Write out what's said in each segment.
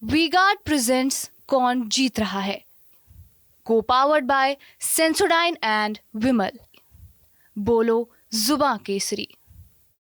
V-Guard presents कौन जीत रहा है, को पावर्ड बाय सेंसोडाइन एंड विमल। बोलो जुबां केसरी।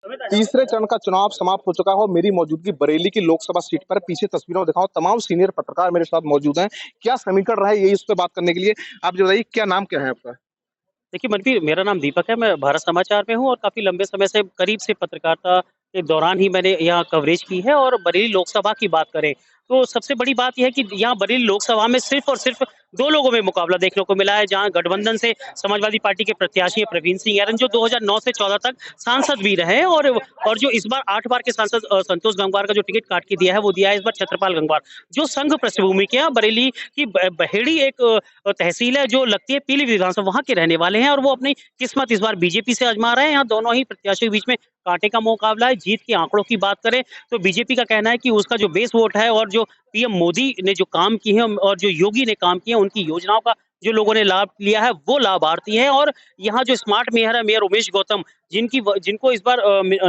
तीसरे चरण का चुनाव समाप्त हो चुका है और मेरी मौजूदगी बरेली की लोकसभा सीट पर। पीछे तस्वीरों में दिखाऊं, तमाम सीनियर पत्रकार मेरे साथ मौजूद हैं। क्या समीकरण रहा है यही उस पर बात करने के लिए। आप जो बताइए, क्या नाम क्या है आपका। देखिए मनवीर, मेरा नाम दीपक है। मैं भारत समाचार में हूँ और काफ़ी लंबे समय से करीब से पत्रकारिता के दौरान ही मैंने यहाँ कवरेज की है। और बरेली लोकसभा की बात करें तो सबसे बड़ी बात यह है कि यहाँ बरेली लोकसभा में सिर्फ और सिर्फ दो लोगों में मुकाबला देखने को मिला है। जहाँ गठबंधन से समाजवादी पार्टी के प्रत्याशी है प्रवीण सिंह ऐरन, जो 2009 से 14 तक सांसद भी रहे हैं। और जो इस बार 8 बार के सांसद संतोष गंगवार का जो टिकट काट के दिया है, वो दिया है इस बार छत्रपाल गंगवार, जो संघ पृष्ठभूमि के हैं। बरेली की बहेड़ी एक तहसील है जो लगती है पीलीभीत विधानसभा, वहां के रहने वाले हैं और वो अपनी किस्मत इस बार बीजेपी से आजमा रहे हैं। यहाँ दोनों ही प्रत्याशियों के बीच में कांटे का मुकाबला है। जीत के आंकड़ों की बात करें तो बीजेपी का कहना है कि उसका जो बेस वोट है और जो पीएम मोदी ने जो काम किए हैं और जो योगी ने काम किए हैं, उनकी योजनाओं का जो लोगों ने लाभ लिया है वो लाभार्थी है। और यहाँ जो स्मार्ट मेयर है, मेयर उमेश गौतम, जिनको इस बार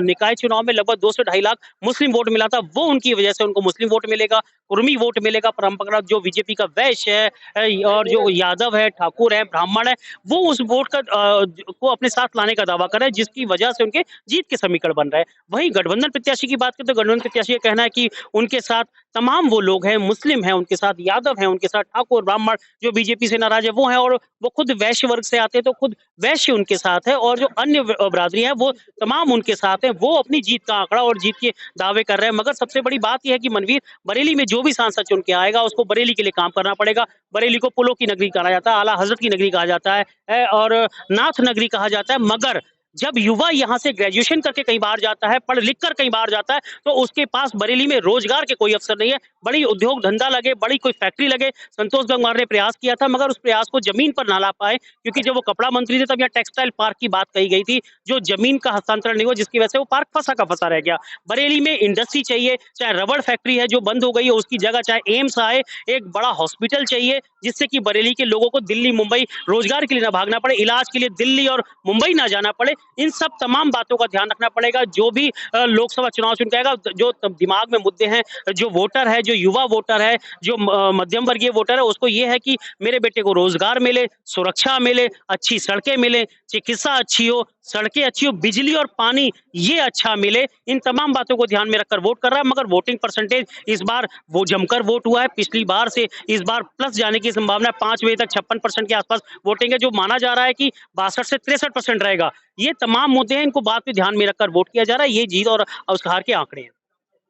निकाय चुनाव में लगभग 2 से 2.5 लाख मुस्लिम वोट मिला था, वो उनकी वजह से उनको मुस्लिम वोट मिलेगा, कुर्मी वोट मिलेगा। परंपरागत जो बीजेपी का वैश्य है और जो यादव है, ठाकुर है, ब्राह्मण है, वो उस वोट को अपने साथ लाने का दावा कर रहे हैं, जिसकी वजह से उनके जीत के समीकरण बन रहे हैं। वहीं गठबंधन प्रत्याशी की बात करें तो गठबंधन प्रत्याशी का कहना है कि उनके साथ तमाम वो लोग हैं, मुस्लिम हैं, उनके साथ यादव हैं, उनके साथ ठाकुर ब्राह्मण जो बीजेपी से नाराज है वो हैं, और वो खुद वैश्य वर्ग से आते हैं तो खुद वैश्य उनके साथ है, और जो अन्य बरादरी है वो तमाम उनके साथ है। वो अपनी जीत का आंकड़ा और जीत के दावे कर रहे हैं। मगर सबसे बड़ी बात यह है कि मनवीर, बरेली में जो भी सांसद चुन के आएगा उसको बरेली के लिए काम करना पड़ेगा। बरेली को पुलों की नगरी कहा जाता है, आला हजरत की नगरी कहा जाता है और नाथ नगरी कहा जाता है। मगर जब युवा यहाँ से ग्रेजुएशन करके कहीं बाहर जाता है, पढ़ लिख कर कहीं बाहर जाता है, तो उसके पास बरेली में रोजगार के कोई अवसर नहीं है। बड़ी उद्योग धंधा लगे, बड़ी कोई फैक्ट्री लगे। संतोष गंगवार ने प्रयास किया था मगर उस प्रयास को जमीन पर ना ला पाए, क्योंकि जब वो कपड़ा मंत्री थे तब यहाँ टेक्सटाइल पार्क की बात कही गई थी, जो जमीन का हस्तांतरण नहीं हुआ, जिसकी वजह से वो पार्क फंसा का फंसा रह गया। बरेली में इंडस्ट्री चाहिए, चाहे रबड़ फैक्ट्री है जो बंद हो गई है उसकी जगह, चाहे एम्स आए, एक बड़ा हॉस्पिटल चाहिए जिससे कि बरेली के लोगों को दिल्ली मुंबई रोजगार के लिए ना भागना पड़े, इलाज के लिए दिल्ली और मुंबई ना जाना पड़े। इन सब तमाम बातों का ध्यान रखना पड़ेगा। जो भी लोकसभा चुनाव चुन के आएगा, जो दिमाग में मुद्दे हैं, जो वोटर है, जो युवा वोटर है, जो मध्यम वर्गीय वोटर है, उसको ये है कि मेरे बेटे को रोजगार मिले, सुरक्षा मिले, अच्छी सड़कें मिले, चिकित्सा अच्छी हो, सड़कें अच्छी हो, बिजली और पानी ये अच्छा मिले। इन तमाम बातों को ध्यान में रखकर वोट कर रहा है। मगर वोटिंग परसेंटेज इस बार वो जमकर वोट हुआ है। पिछली बार से इस बार प्लस जाने की संभावना है। 5 बजे तक 56% के आसपास वोटिंग है, जो माना जा रहा है कि 62 से 63% रहेगा। ये तमाम मुद्दे हैं, इनको बात पे ध्यान में रखकर वोट किया जा रहा है। ये जीत और उसका हार के आंकड़े हैं।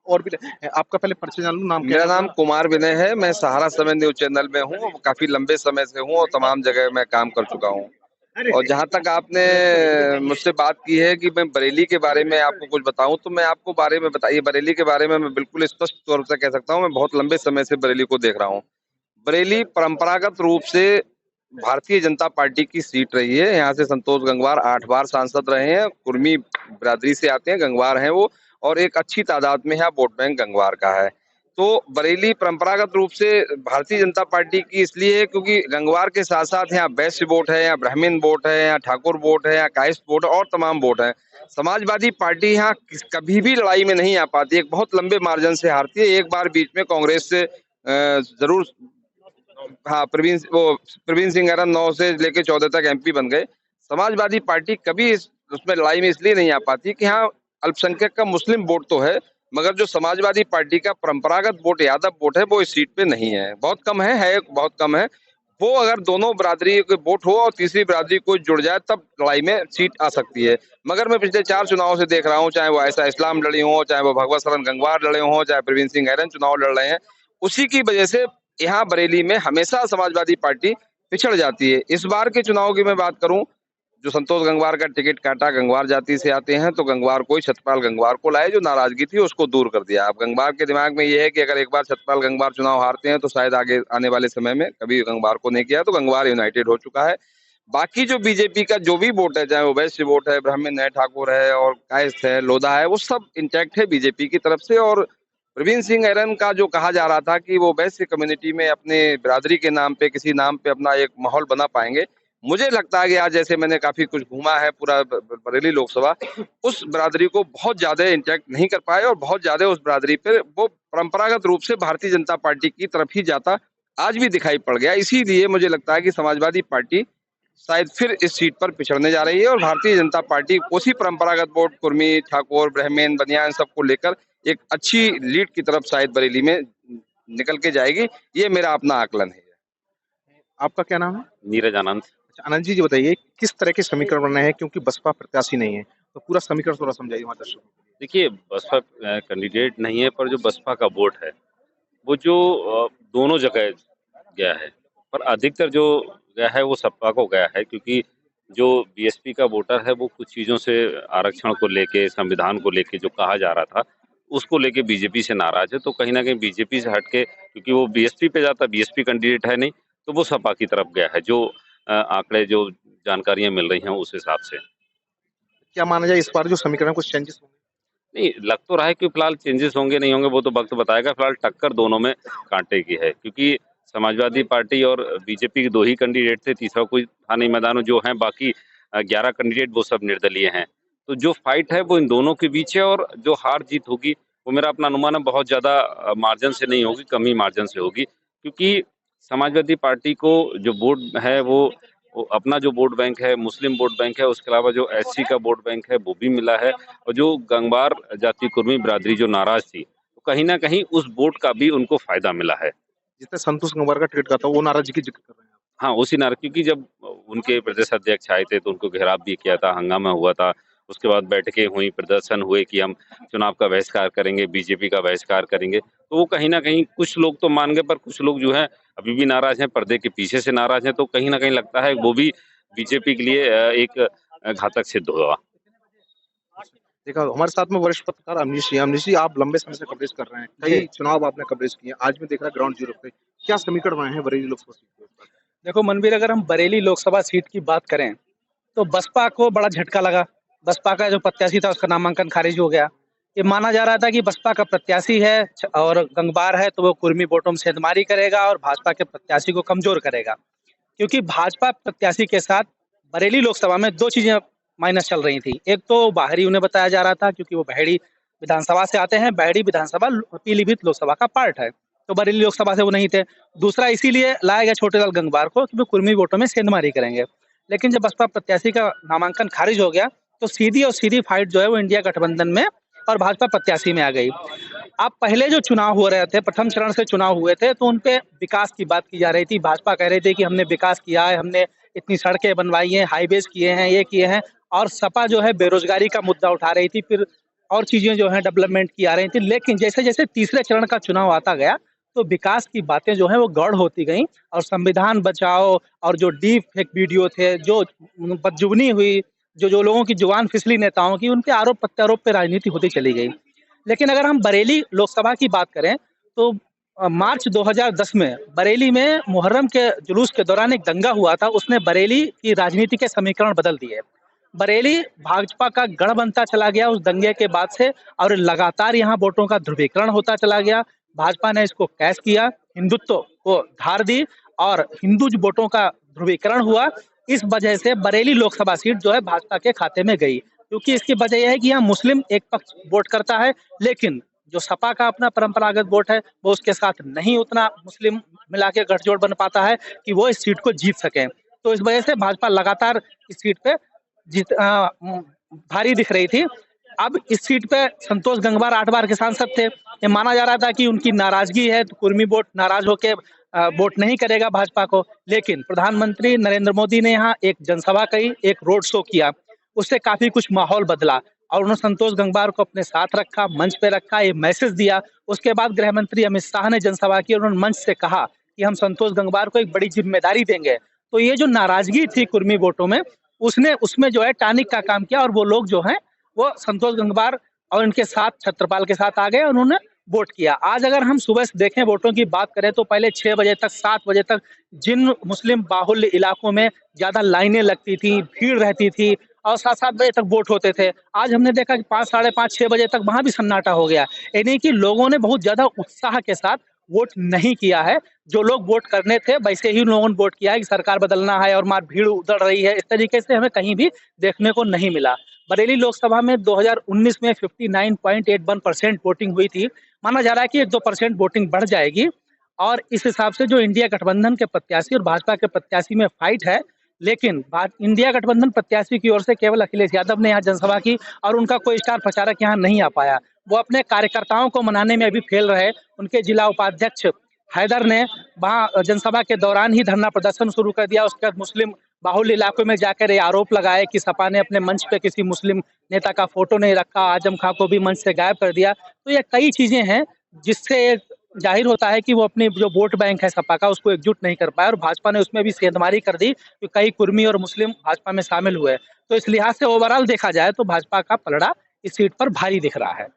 और भी आपका पहले परिचय जान लूं, नाम क्या मेरा है। नाम कुमार विनय है। मैं सहारा समय न्यूज चैनल में हूँ, काफी लंबे समय से हूँ और तमाम जगह मैं काम कर चुका हूँ। और जहाँ तक आपने मुझसे बात की है कि मैं बरेली के बारे में आपको कुछ बताऊं, तो मैं आपको बारे में बताइए, बरेली के बारे में मैं बिल्कुल स्पष्ट तौर से कह सकता हूँ, मैं बहुत लंबे समय से बरेली को देख रहा हूँ। बरेली परंपरागत रूप से भारतीय जनता पार्टी की सीट रही है। यहाँ से संतोष गंगवार 8 बार सांसद रहे हैं, कुर्मी बिरादरी से आते हैं, गंगवार हैं वो, और एक अच्छी तादाद में यहाँ वोट बैंक गंगवार का है। तो बरेली परंपरागत रूप से भारतीय जनता पार्टी की इसलिए है क्योंकि गंगवार के साथ साथ यहाँ वैश्य वोट है, यहाँ ब्राह्मण वोट है, यहाँ ठाकुर वोट है, यहाँ कायस्थ वोट और तमाम वोट है। समाजवादी पार्टी यहाँ कभी भी लड़ाई में नहीं आ पाती, एक बहुत लंबे मार्जिन से हारती है। एक बार बीच में कांग्रेस से जरूर, हाँ, प्रवीण सिंह ऐरन 9 से लेके 14 तक एमपी बन गए। समाजवादी पार्टी कभी उसमें लड़ाई में इसलिए नहीं आ पाती कि हाँ, अल्पसंख्यक का मुस्लिम वोट तो है, मगर जो समाजवादी पार्टी का परंपरागत वोट, यादव वोट है, वो इस सीट पे नहीं है, बहुत कम है बहुत कम है। वो अगर दोनों बिरादरी के वोट हो और तीसरी बिरादरी कोई जुड़ जाए तब लड़ाई में सीट आ सकती है। मगर मैं पिछले 4 चुनाव से देख रहा हूँ, चाहे वो ऐसा इस्लाम लड़ी हो, चाहे वो भगवत शरण गंगवार लड़े हो, चाहे प्रवीण सिंह ऐरन चुनाव लड़ रहे हैं, उसी की वजह से यहाँ बरेली में हमेशा समाजवादी पार्टी पिछड़ जाती है। इस बार के चुनाव की मैं बात करूं, जो संतोष गंगवार का टिकट काटा, गंगवार जाति से आते हैं, तो गंगवार को ही छत्रपाल गंगवार को लाए, जो नाराजगी थी उसको दूर कर दिया। अब गंगवार के दिमाग में ये है कि अगर एक बार छत्रपाल गंगवार चुनाव हारते हैं तो शायद आगे आने वाले समय में कभी गंगवार को नहीं किया, तो गंगवार यूनाइटेड हो चुका है। बाकी जो बीजेपी का जो भी वोट है, चाहे वो वैश्य वोट है, ब्राह्मण है, ठाकुर है और कायस्थ है, लोधा है, वो सब इंटैक्ट है बीजेपी की तरफ से। और प्रवीण सिंह ऐरन का जो कहा जा रहा था कि वो वैश्य कम्युनिटी में अपने बिरादरी के नाम पे, किसी नाम पे अपना एक माहौल बना पाएंगे, मुझे लगता है कि आज जैसे मैंने काफी कुछ घूमा है पूरा बरेली लोकसभा, उस बिरादरी को बहुत ज्यादा इंटैक्ट नहीं कर पाए और बहुत ज्यादा उस बिरादरी पे वो परंपरागत रूप से भारतीय जनता पार्टी की तरफ ही जाता आज भी दिखाई पड़ गया। इसीलिए मुझे लगता है कि समाजवादी पार्टी शायद फिर इस सीट पर पिछड़ने जा रही है और भारतीय जनता पार्टी उसी परंपरागत वोट कुर्मी, ठाकुर, ब्राह्मण, बनियान सबको लेकर एक अच्छी लीड की तरफ शायद बरेली में निकल के जाएगी। ये मेरा अपना आकलन है। आपका क्या नाम है? नीरज आनंद। अच्छा, आनंद जी बताइए किस तरह के समीकरण बन रहे हैं, क्योंकि बसपा प्रत्याशी नहीं है, तो पूरा समीकरण थोड़ा समझाइए हमारे दर्शकों को। देखिए, बसपा कैंडिडेट नहीं है, पर जो बसपा का वोट है वो जो दोनों जगह गया है, पर अधिकतर जो गया है वो सपा को गया है, क्योंकि जो बीएसपी का वोटर है वो कुछ चीज़ों से आरक्षण को लेके, संविधान को लेके जो कहा जा रहा था उसको लेके बीजेपी से नाराज है। तो कहीं ना कहीं बीजेपी से हटके, क्योंकि वो बीएसपी पे जाता, बीएसपी कैंडिडेट है नहीं, तो वो सपा की तरफ गया है। जो आंकड़े, जो जानकारियां मिल रही हैं उस हिसाब से। क्या माना जाए इस बार जो समीकरण कुछ चेंजेस होंगे? नहीं, लग तो रहा है कि फिलहाल चेंजेस होंगे नहीं होंगे वो तो वक्त बताएगा। फिलहाल टक्कर दोनों में कांटे की है, क्योंकि समाजवादी पार्टी और बीजेपी के 2 ही कैंडिडेट थे, तीसरा कोई था नहीं मैदान में। जो हैं बाकी 11 कैंडिडेट वो सब निर्दलीय हैं। तो जो फाइट है वो इन दोनों के बीच है, और जो हार जीत होगी वो मेरा अपना अनुमान है बहुत ज्यादा मार्जिन से नहीं होगी, कम ही मार्जिन से होगी, क्योंकि समाजवादी पार्टी को जो वोट है वो अपना जो वोट बैंक है, मुस्लिम वोट बैंक है, उसके अलावा जो एससी का वोट बैंक है वो भी मिला है, और जो गंगवार जाति कुर्मी बिरादरी जो नाराज थी, तो कहीं ना कहीं उस वोट का भी उनको फायदा मिला है। जिसने संतोष गंगवार का टिकट काटा वो नाराजगी की जिक्र कर रहे हैं। हाँ, उसी नारे, क्योंकि जब उनके प्रदेश अध्यक्ष आए थे तो उनको घेराव भी किया था, हंगामा हुआ था। उसके बाद बैठकें हुई, प्रदर्शन हुए कि हम चुनाव का बहिष्कार करेंगे, बीजेपी का बहिष्कार करेंगे। तो वो कहीं ना कहीं कुछ लोग तो मान गए, पर कुछ लोग जो है अभी भी नाराज हैं, पर्दे के पीछे से नाराज हैं। तो कहीं ना कहीं लगता है वो भी बीजेपी के लिए एक घातक सिद्ध होगा। देखा हमारे साथ में वरिष्ठ पत्रकार अमनीश जी। अमनीश जी, आप लंबे समय से कवरेज कर रहे हैं, कई चुनाव आपने कवरेज किए, आज भी देख रहा है ग्राउंड जीरो पे क्या समीकरण बने हैं बरेली लोकसभा सीट पे? देखो मनवीर, अगर हम बरेली लोकसभा सीट की बात करें तो बसपा को बड़ा झटका लगा। बसपा का जो प्रत्याशी था उसका नामांकन खारिज हो गया। ये माना जा रहा था कि बसपा का प्रत्याशी है और गंगवार है तो वो कुर्मी वोटों में सेंधमारी करेगा और भाजपा के प्रत्याशी को कमजोर करेगा, क्योंकि भाजपा प्रत्याशी के साथ बरेली लोकसभा में 2 चीजें माइनस चल रही थी। एक तो बाहरी उन्हें बताया जा रहा था, क्योंकि वो बहेड़ी विधानसभा से आते हैं, बहेड़ी विधानसभा पीलीभीत लोकसभा का पार्ट है, तो बरेली लोकसभा से वो नहीं थे। दूसरा इसीलिए लाया गया छोटे लाल गंगवार को कि वो कुर्मी वोटों में सेंधमारी करेंगे। लेकिन जब बसपा प्रत्याशी का नामांकन खारिज हो गया तो सीधी और सीधी फाइट जो है वो इंडिया गठबंधन में और भाजपा प्रत्याशी में आ गई। अब पहले जो चुनाव हो रहे थे, प्रथम चरण से चुनाव हुए थे, तो उनपे विकास की बात की जा रही थी। भाजपा कह रही थी कि हमने विकास किया है, हमने इतनी सड़कें बनवाई हैं, हाईवेज किए हैं, ये किए हैं। और सपा जो है बेरोजगारी का मुद्दा उठा रही थी, फिर और चीजें जो है डेवलपमेंट की आ रही थी। लेकिन जैसे जैसे तीसरे चरण का चुनाव आता गया तो विकास की बातें जो है वो गौड़ होती गई, और संविधान बचाओ और जो डीप फेक वीडियो थे, जो बदजुबनी हुई, जो लोगों की जुबान फिसली नेताओं की, उनके आरोप प्रत्यारोप पे राजनीति होती चली गई। लेकिन अगर हम बरेली लोकसभा की बात करें तो मार्च 2010 में बरेली में मुहर्रम के जुलूस के दौरान एक दंगा हुआ था, उसने बरेली की राजनीति के समीकरण बदल दिए। बरेली भाजपा का गढ़ बनता चला गया उस दंगे के बाद से, और लगातार यहाँ वोटों का ध्रुवीकरण होता चला गया। भाजपा ने इसको कैश किया, हिंदुत्व को धार दी और हिंदू वोटों का ध्रुवीकरण हुआ। इस वजह से बरेली लोकसभा सीट जो है भाजपा के खाते में गई, क्योंकि इसकी वजह यह है कि यहाँ मुस्लिम एक पक्ष वोट करता है, लेकिन जो सपा का अपना परंपरागत वोट है वो उसके साथ नहीं उतना मुस्लिम मिला के गठजोड़ बन पाता है कि वो इस सीट को जीत सके। तो इस वजह से भाजपा लगातार इस सीट पे भारी दिख रही थी। अब इस सीट पे संतोष गंगवार 8 बार के सांसद थे। ये माना जा रहा था कि उनकी नाराजगी है तो कुर्मी वोट नाराज होके वोट नहीं करेगा भाजपा को। लेकिन प्रधानमंत्री नरेंद्र मोदी ने यहाँ एक जनसभा की, एक रोड शो किया, उससे काफी कुछ माहौल बदला और उन्होंने संतोष गंगवार को अपने साथ रखा, मंच पे रखा, ये मैसेज दिया। उसके बाद गृह मंत्री अमित शाह ने जनसभा की, उन्होंने मंच से कहा कि हम संतोष गंगवार को एक बड़ी जिम्मेदारी देंगे। तो ये जो नाराजगी थी कुर्मी वोटों में, उसमें जो है टानिक का काम किया और वो लोग जो हैं वो संतोष गंगवार और इनके साथ छत्रपाल के साथ आ गए, उन्होंने वोट किया। आज अगर हम सुबह से देखें वोटों की बात करें तो पहले 6 बजे तक 7 बजे तक जिन मुस्लिम बाहुल्य इलाकों में ज्यादा लाइनें लगती थी, भीड़ रहती थी और 7-7 बजे तक वोट होते थे, आज हमने देखा कि 5, साढ़े 5, 6 बजे तक वहां भी सन्नाटा हो गया। यानी कि लोगों ने बहुत ज्यादा उत्साह के साथ वोट नहीं किया है। जो लोग वोट करने थे वैसे ही लोगों ने वोट किया है कि सरकार बदलना है और मार भीड़ उधड़ रही है। इस तरीके से हमें कहीं भी देखने को नहीं मिला। बरेली लोकसभा में 2019 में 59.81% वोटिंग हुई थी। माना जा रहा है कि 1-2% वोटिंग बढ़ जाएगी और इस हिसाब से जो इंडिया गठबंधन के प्रत्याशी और भाजपा के प्रत्याशी में फाइट है। लेकिन इंडिया गठबंधन प्रत्याशी की ओर से केवल अखिलेश यादव ने यहाँ जनसभा की और उनका कोई स्टार प्रचारक यहाँ नहीं आ पाया। वो अपने कार्यकर्ताओं को मनाने में अभी फेल रहे। उनके जिला उपाध्यक्ष हैदर ने वहाँ जनसभा के दौरान ही धरना प्रदर्शन शुरू कर दिया। उसके बाद मुस्लिम बाहुल्य इलाकों में जाकर ये आरोप लगाए कि सपा ने अपने मंच पे किसी मुस्लिम नेता का फोटो नहीं रखा, आजम खां को भी मंच से गायब कर दिया। तो ये कई चीजें हैं जिससे जाहिर होता है कि वो अपनी जो वोट बैंक है सपा का उसको एकजुट नहीं कर पाया और भाजपा ने उसमें भी सेंधमारी कर दी कि कई कुर्मी और मुस्लिम भाजपा में शामिल हुए। तो इस लिहाज से ओवरऑल देखा जाए तो भाजपा का पलड़ा इस सीट पर भारी दिख रहा है।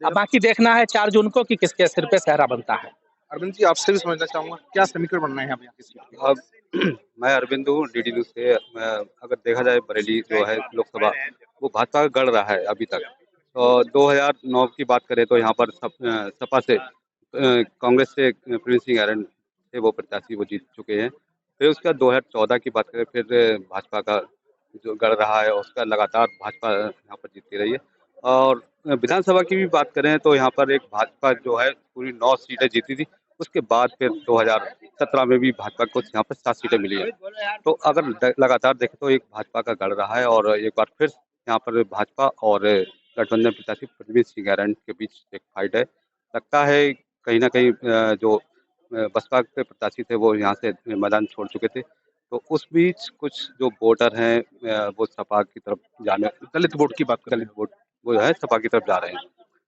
अब बाकी देखना है 4 जून को कि किसके सिर पे सेहरा बनता है। अरविंद जी, आपसे भी समझना चाहूंगा क्या समीकरण बनना है यहाँ पे, यहाँ की सीट पे? अब मैं अरविंद हूँ, डीडी न्यूज़ से। अगर देखा जाए बरेली जो है लोकसभा, वो भाजपा का गढ़ रहा है अभी तक। तो 2009 की बात करें तो यहाँ पर सपा से कांग्रेस से प्रिंस सिंह ऐरन थे, वो प्रत्याशी वो जीत चुके हैं। फिर उसके बाद 2014 की बात करें, फिर भाजपा का जो गढ़ रहा है उसका लगातार भाजपा यहाँ पर जीतती रही है। और विधानसभा की भी बात करें तो यहाँ पर एक भाजपा जो है पूरी 9 सीटें जीती थी। उसके बाद फिर 2017 में भी भाजपा को यहाँ पर 7 सीटें मिली है। तो अगर लगातार देखें तो एक भाजपा का गढ़ रहा है और एक बार फिर यहाँ पर भाजपा और गठबंधन प्रत्याशी परमित सिंह ऐरन के बीच एक फाइट है। लगता है कहीं ना कहीं जो बसपा के प्रत्याशी थे वो यहाँ से मैदान छोड़ चुके थे। तो उस बीच कुछ जो वोटर हैं वो सपा की तरफ जाने, दलित वोट की बात करें, दलित वोट वो है सपा की तरफ जा रहे हैं।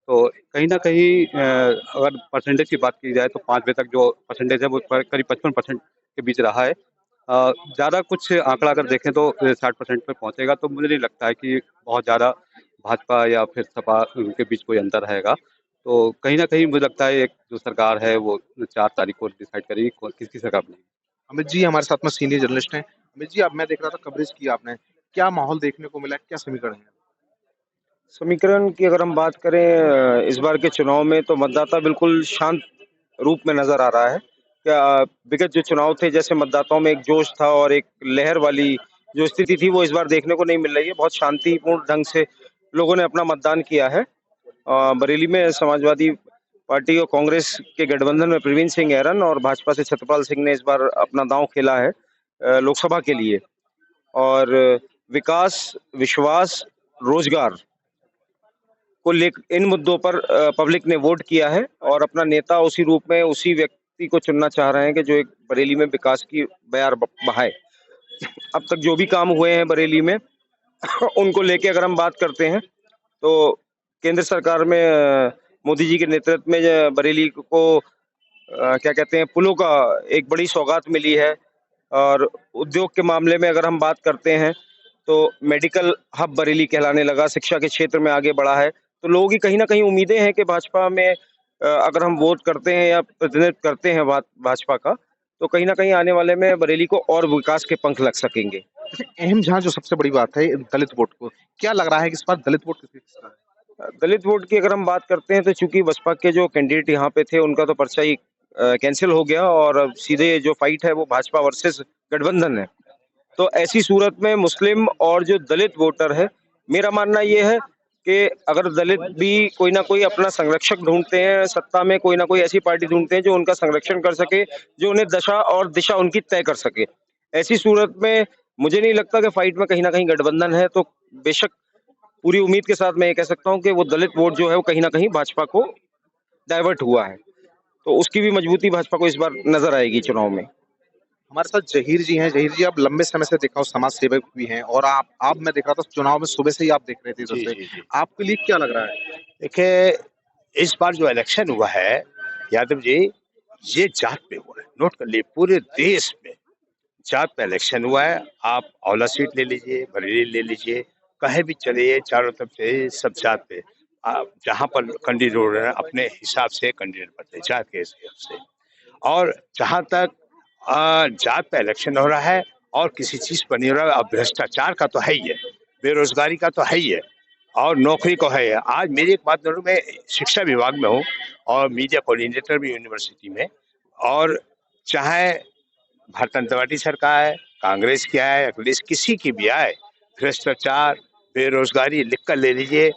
तो कहीं ना कहीं अगर परसेंटेज की बात की जाए तो 5 बजे तक जो परसेंटेज है वो करीब 55% के बीच रहा है। ज़्यादा कुछ आंकड़ा अगर देखें तो 60% पे पहुंचेगा। तो मुझे नहीं लगता है कि बहुत ज़्यादा भाजपा या फिर सपा के बीच कोई अंतर रहेगा। तो कहीं ना कहीं मुझे लगता है एक जो सरकार है वो 4 तारीख को डिसाइड करेगी किसकी सरकार बनेगी। अमित जी हमारे साथ में सीनियर जर्नलिस्ट हैं। अमित जी, अब मैं देख रहा था कवरेज की आपने, क्या माहौल देखने को मिला, क्या समीकरण है? समीकरण की अगर हम बात करें इस बार के चुनाव में तो मतदाता बिल्कुल शांत रूप में नजर आ रहा है। क्या विगत जो चुनाव थे जैसे मतदाताओं में एक जोश था और एक लहर वाली जो स्थिति थी वो इस बार देखने को नहीं मिल रही है। बहुत शांतिपूर्ण ढंग से लोगों ने अपना मतदान किया है। बरेली में समाजवादी पार्टी और कांग्रेस के गठबंधन में प्रवीण सिंह ऐरन और भाजपा से छत्रपाल सिंह ने इस बार अपना दांव खेला है लोकसभा के लिए। और विकास, विश्वास, रोजगार को लेकर इन मुद्दों पर पब्लिक ने वोट किया है और अपना नेता उसी रूप में उसी व्यक्ति को चुनना चाह रहे हैं कि जो एक बरेली में विकास की बयार बहाए। अब तक जो भी काम हुए हैं बरेली में उनको लेके अगर हम बात करते हैं तो केंद्र सरकार में मोदी जी के नेतृत्व में बरेली को क्या कहते हैं पुलों का एक बड़ी सौगात मिली है। और उद्योग के मामले में अगर हम बात करते हैं तो मेडिकल हब बरेली कहलाने लगा, शिक्षा के क्षेत्र में आगे बढ़ा है। तो लोगों की कहीं ना कहीं उम्मीदें हैं कि भाजपा में अगर हम वोट करते हैं या प्रतिनिधित्व करते हैं भाजपा का, तो कहीं ना कहीं आने वाले में बरेली को और विकास के पंख लग सकेंगे। अहम जहाँ जो सबसे बड़ी बात है दलित वोट को, क्या लग रहा है कि इस बार दलित वोट किसका है? दलित वोट की अगर हम बात करते हैं तो चूंकि बसपा के जो कैंडिडेट यहाँ पे थे उनका तो पर्चा ही कैंसिल हो गया और अब सीधे जो फाइट है वो भाजपा वर्सेस गठबंधन है। तो ऐसी सूरत में मुस्लिम और जो दलित वोटर है, मेरा मानना ये है कि अगर दलित भी कोई ना कोई अपना संरक्षक ढूंढते हैं, सत्ता में कोई ना कोई ऐसी पार्टी ढूंढते हैं जो उनका संरक्षण कर सके, जो उन्हें दशा और दिशा उनकी तय कर सके। ऐसी सूरत में मुझे नहीं लगता कि फाइट में कहीं ना कहीं गठबंधन है। तो बेशक पूरी उम्मीद के साथ मैं ये कह सकता हूँ कि वो दलित वोट जो है वो कहीं ना कहीं भाजपा को डाइवर्ट हुआ है। तो उसकी भी मजबूती भाजपा को इस बार नजर आएगी चुनाव में। हमारे साथ जहीर जी हैं। जहीर जी, आप लंबे समय से देखा हो समाज सेवक भी हैं और आप मैं देख रहा था चुनाव में सुबह से ही आप देख रहे थे इधर से, आपके लिए क्या लग रहा है? देखिए, इस बार जो इलेक्शन हुआ है यादव जी, ये जात पे हुआ है। नोट कर लिए, पूरे देश में जात पे इलेक्शन हुआ है। आप औला सीट ले लीजिए, बरेली ले लीजिए, कहीं भी चलिए, चारों तरफ से सब जात पे आप जहाँ पर कैंडिडेट हो रहे हैं अपने हिसाब से कैंडिडेट बनते जात के हिसाब से। और जहाँ तक जात पे इलेक्शन हो रहा है और किसी चीज पर नहीं हो रहा है, अब भ्रष्टाचार का तो है ही है, बेरोजगारी का तो है ही है, और नौकरी को है। आज मेरी एक बात जरूर, मैं शिक्षा विभाग में हूँ और मीडिया कोऑर्डिनेटर भी यूनिवर्सिटी में। और चाहे भारतीय जनता पार्टी सरकार है, कांग्रेस की आए, अखिलेश किसी की भी आए, भ्रष्टाचार, बेरोजगारी लिख कर ले लीजिए,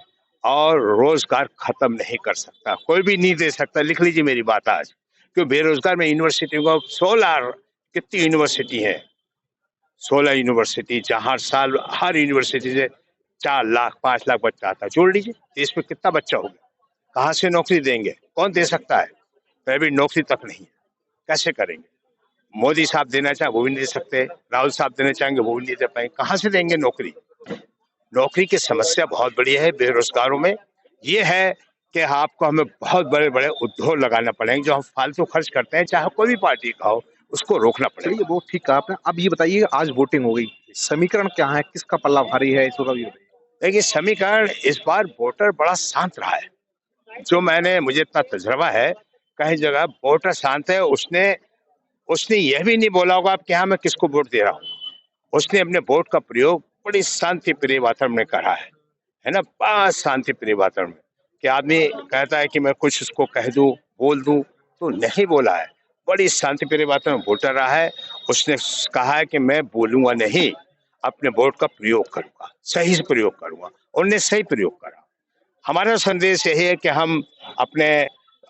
और रोजगार खत्म नहीं कर सकता, कोई भी नहीं दे सकता। लिख लीजिए मेरी बात आज, क्यों बेरोजगार में यूनिवर्सिटी को 16 कितनी यूनिवर्सिटी है, 16 यूनिवर्सिटी, जहाँ हर साल हर यूनिवर्सिटी से 4 लाख 5 लाख बच्चा आता है। जोड़ लीजिए, देश में कितना बच्चा होगा, कहाँ से नौकरी देंगे, कौन दे सकता है? प्राइवेट नौकरी तक नहीं है, कैसे करेंगे? मोदी साहब देना चाहे वो भी नहीं दे सकते, राहुल साहब देना चाहेंगे वो भी नहीं दे पाएंगे, कहाँ से देंगे नौकरी? नौकरी की समस्या बहुत बड़ी है बेरोजगारों में। ये है कि आपको हमें बहुत बड़े बड़े उद्योग लगाना पड़ेंगे, जो हम फालतू खर्च करते हैं, चाहे कोई भी पार्टी का हो, उसको रोकना पड़ेगा। चलिए वो ठीक कहा आपने। अब ये बताइए, आज वोटिंग हो गई, समीकरण क्या है, किसका पल्ला भारी है, इसको भी बताइए। देखिए, समीकरण इस बार वोटर बड़ा शांत रहा है। जो मुझे इतना तजुर्बा है, कई जगह वोटर शांत है। उसने यह भी नहीं बोला होगा कि हाँ मैं किसको वोट दे रहा हूँ। उसने अपने वोट का प्रयोग बड़ी शांति प्रिय वातावरण में करा है ना, बड़ा शांति प्रिय वातावरण में। कि आदमी कहता है कि मैं कुछ उसको कह दूं, बोल दूं, तो नहीं बोला है। बड़ी शांति प्रिय वातावरण में वोटर रहा है। उसने कहा है कि मैं बोलूंगा नहीं, अपने वोट का प्रयोग करूंगा, सही से प्रयोग करूंगा। उन्होंने सही प्रयोग करा। हमारा संदेश यही है कि हम अपने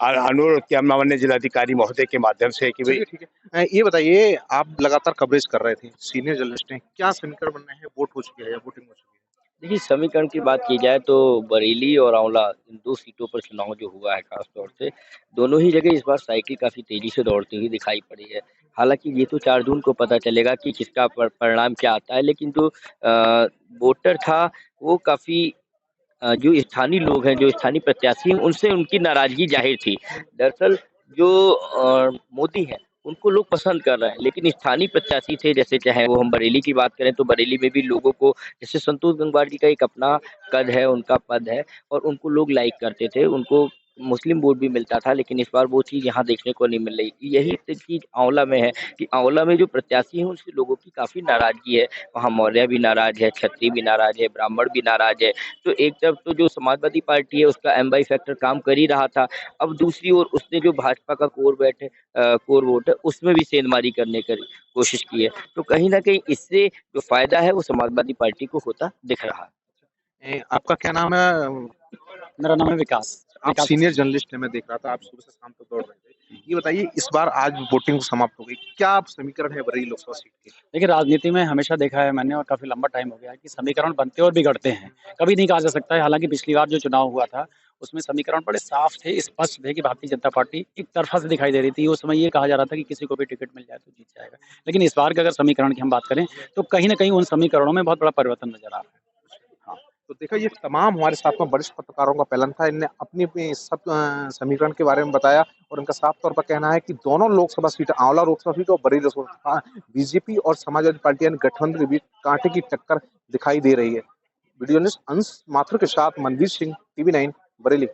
अनुरोध किया माननीय जिलाधिकारी महोदय के माध्यम से कि भाई, चलिए ठीक है। ये बताइए, आप लगातार कवरेज कर रहे थे, सीनियर जर्नलिस्ट हैं, क्या समीकरण बनना है, वोट हो चुकी है या वोटिंग हो चुकी है? देखिए, समीकरण की बात की जाए तो बरेली और आंवला इन 2 सीटों पर चुनाव जो हुआ है खास तौर से, दोनों ही जगह इस बार साइकिल काफ़ी तेज़ी से दौड़ती हुई दिखाई पड़ी है। हालाँकि ये तो 4 जून को पता चलेगा कि किसका परिणाम क्या आता है, लेकिन जो वोटर था वो काफ़ी जो स्थानीय लोग हैं, जो स्थानीय प्रत्याशी हैं, उनसे उनकी नाराज़गी ज़ाहिर थी। दरअसल जो मोदी हैं, उनको लोग पसंद कर रहे हैं, लेकिन स्थानीय प्रत्याशी थे, जैसे चाहे वो हम बरेली की बात करें तो बरेली में भी लोगों को, जैसे संतोष गंगवार जी का एक अपना कद है, उनका पद है और उनको लोग लाइक करते थे, उनको मुस्लिम वोट भी मिलता था, लेकिन इस बार वो चीज़ यहाँ देखने को नहीं मिल रही। यही चीज़ आंवला में है कि आंवला में जो प्रत्याशी हैं, उनसे लोगों की काफ़ी नाराज़गी है। वहाँ मौर्य भी नाराज़ है, क्षत्रिय भी नाराज़ है, ब्राह्मण भी नाराज़ है। तो एक तरफ तो जो समाजवादी पार्टी है, उसका एम/वाई फैक्टर काम कर ही रहा था। अब दूसरी ओर उसने जो भाजपा का कोर वोट है, उसमें भी सेंधमारी करने की कोशिश की है। तो कहीं न कहीं इससे जो फ़ायदा है, वो समाजवादी पार्टी को होता दिख रहा है। आपका क्या नाम है? मेरा नाम है विकास। आप सीनियर जर्नलिस्ट हैं, मैं देख रहा था, आप सुबह से शाम तक दौड़ रहे थे। ये बताइए, इस बार आज वोटिंग समाप्त हो गई, क्या समीकरण है बरेली लोकसभा सीट के? देखिए, राजनीति में हमेशा देखा है मैंने और काफ़ी लंबा टाइम हो गया है कि समीकरण बनते और बिगड़ते हैं। कभी नहीं कहा जा सकता है। हालाँकि पिछली बार जो चुनाव हुआ था, उसमें समीकरण बड़े साफ थे, स्पष्ट थे कि भारतीय जनता पार्टी एक तरफ़ा से दिखाई दे रही थी। उस समय ये कहा जा रहा था कि किसी को भी टिकट मिल जाए तो जीत जाएगा। लेकिन इस बार के अगर समीकरण की हम बात करें, तो कहीं न कहीं उन समीकरणों में बहुत बड़ा परिवर्तन नज़र आ रहा है। तो देखा, ये तमाम हमारे साथ में वरिष्ठ पत्रकारों का पैनल था। इनने अपनी सब समीकरण के बारे में बताया और इनका साफ तौर पर कहना है कि दोनों लोकसभा सीट, आंवला लोकसभा सीट और बरेली लोकसभा, बीजेपी और समाजवादी पार्टी यानी गठबंधन के बीच कांटे की टक्कर दिखाई दे रही है। वीडियो जर्नलिस्ट अंश माथुर के साथ मनवीर सिंह, टीवी 9 बरेली।